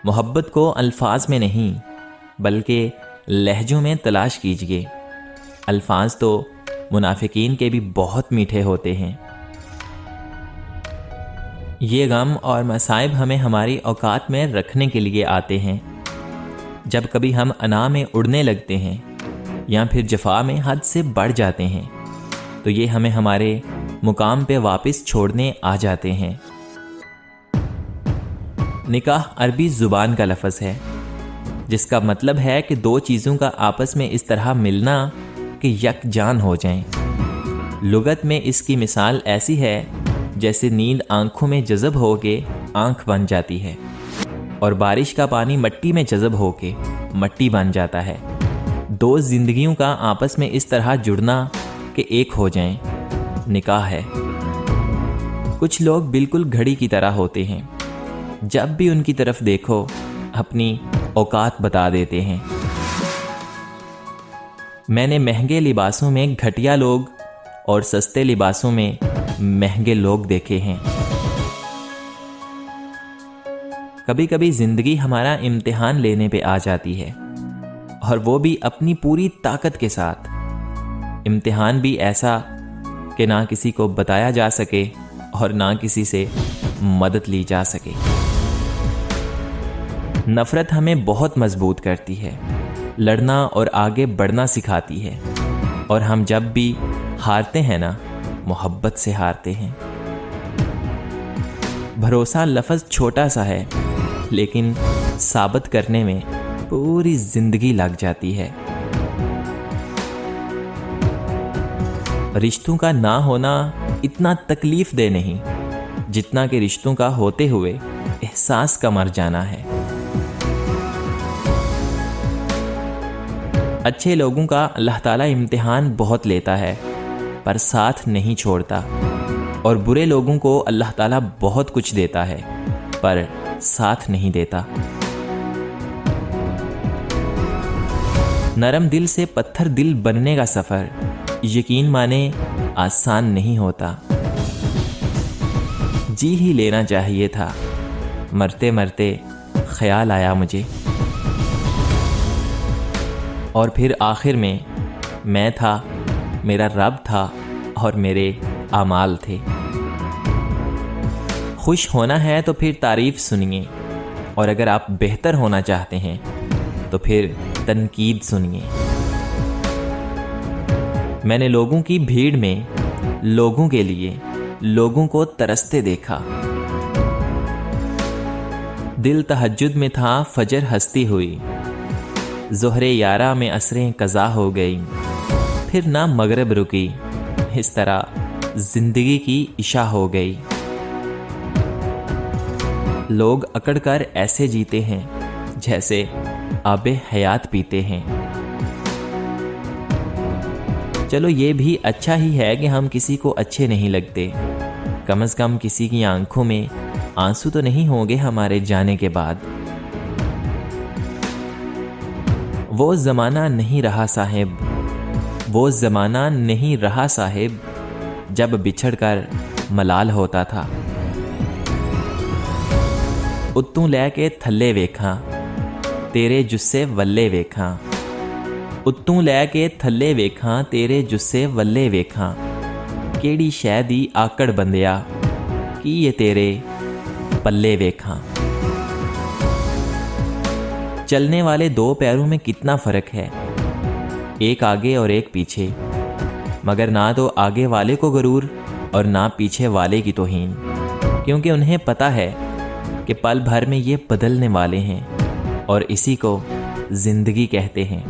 محبت کو الفاظ میں نہیں بلکہ لہجوں میں تلاش کیجیے۔ الفاظ تو منافقین کے بھی بہت میٹھے ہوتے ہیں۔ یہ غم اور مصائب ہمیں ہماری اوقات میں رکھنے کے لیے آتے ہیں۔ جب کبھی ہم انا میں اڑنے لگتے ہیں یا پھر جفا میں حد سے بڑھ جاتے ہیں تو یہ ہمیں ہمارے مقام پہ واپس چھوڑنے آ جاتے ہیں۔ نکاح عربی زبان کا لفظ ہے جس کا مطلب ہے کہ دو چیزوں کا آپس میں اس طرح ملنا کہ یک جان ہو جائیں۔ لغت میں اس کی مثال ایسی ہے جیسے نیند آنکھوں میں جذب ہو کے آنکھ بن جاتی ہے اور بارش کا پانی مٹی میں جذب ہو کے مٹی بن جاتا ہے۔ دو زندگیوں کا آپس میں اس طرح جڑنا کہ ایک ہو جائیں نکاح ہے۔ کچھ لوگ بالکل گھڑی کی طرح ہوتے ہیں، جب بھی ان کی طرف دیکھو اپنی اوقات بتا دیتے ہیں۔ میں نے مہنگے لباسوں میں گھٹیا لوگ اور سستے لباسوں میں مہنگے لوگ دیکھے ہیں۔ کبھی کبھی زندگی ہمارا امتحان لینے پہ آ جاتی ہے اور وہ بھی اپنی پوری طاقت کے ساتھ۔ امتحان بھی ایسا کہ نہ کسی کو بتایا جا سکے اور نہ کسی سے مدد لی جا سکے۔ نفرت ہمیں بہت مضبوط کرتی ہے، لڑنا اور آگے بڑھنا سکھاتی ہے، اور ہم جب بھی ہارتے ہیں نا محبت سے ہارتے ہیں۔ بھروسہ لفظ چھوٹا سا ہے لیکن ثابت کرنے میں پوری زندگی لگ جاتی ہے۔ رشتوں کا نہ ہونا اتنا تکلیف دہ نہیں جتنا کہ رشتوں کا ہوتے ہوئے احساس کا مر جانا ہے۔ اچھے لوگوں کا اللہ تعالیٰ امتحان بہت لیتا ہے پر ساتھ نہیں چھوڑتا، اور برے لوگوں کو اللہ تعالیٰ بہت کچھ دیتا ہے پر ساتھ نہیں دیتا۔ نرم دل سے پتھر دل بننے کا سفر یقین مانے آسان نہیں ہوتا۔ جی ہی لینا چاہیے تھا، مرتے مرتے خیال آیا مجھے، اور پھر آخر میں تھا، میرا رب تھا اور میرے اعمال تھے۔ خوش ہونا ہے تو پھر تعریف سنیے، اور اگر آپ بہتر ہونا چاہتے ہیں تو پھر تنقید سنیے۔ میں نے لوگوں کی بھیڑ میں لوگوں کے لیے لوگوں کو ترستے دیکھا۔ دل تہجد میں تھا، فجر ہستی ہوئی، ظہر یارہ میں عصریں قضا ہو گئی، پھر نہ مغرب رکی، اس طرح زندگی کی عشاء ہو گئی۔ لوگ اکڑ کر ایسے جیتے ہیں جیسے آب حیات پیتے ہیں۔ چلو یہ بھی اچھا ہی ہے کہ ہم کسی کو اچھے نہیں لگتے، کم از کم کسی کی آنکھوں میں آنسو تو نہیں ہوں گے ہمارے جانے کے بعد۔ وہ زمانہ نہیں رہا صاحب، وہ زمانہ نہیں رہا صاحب، جب بچھڑ کر ملال ہوتا تھا۔ اتوں لے کے تھلے ویکھاں، تیرے جسے ولے ویکھاں، اتوں لے کے تھلے ویکھاں، تیرے جسے ولے ویکھاں، کیڑی شے دی آکڑ بندیا، کی یہ تیرے پلے ویکھاں۔ چلنے والے دو پیروں میں کتنا فرق ہے، ایک آگے اور ایک پیچھے، مگر نہ تو آگے والے کو غرور اور نہ پیچھے والے کی توہین، کیونکہ انہیں پتہ ہے کہ پل بھر میں یہ بدلنے والے ہیں اور اسی کو زندگی کہتے ہیں۔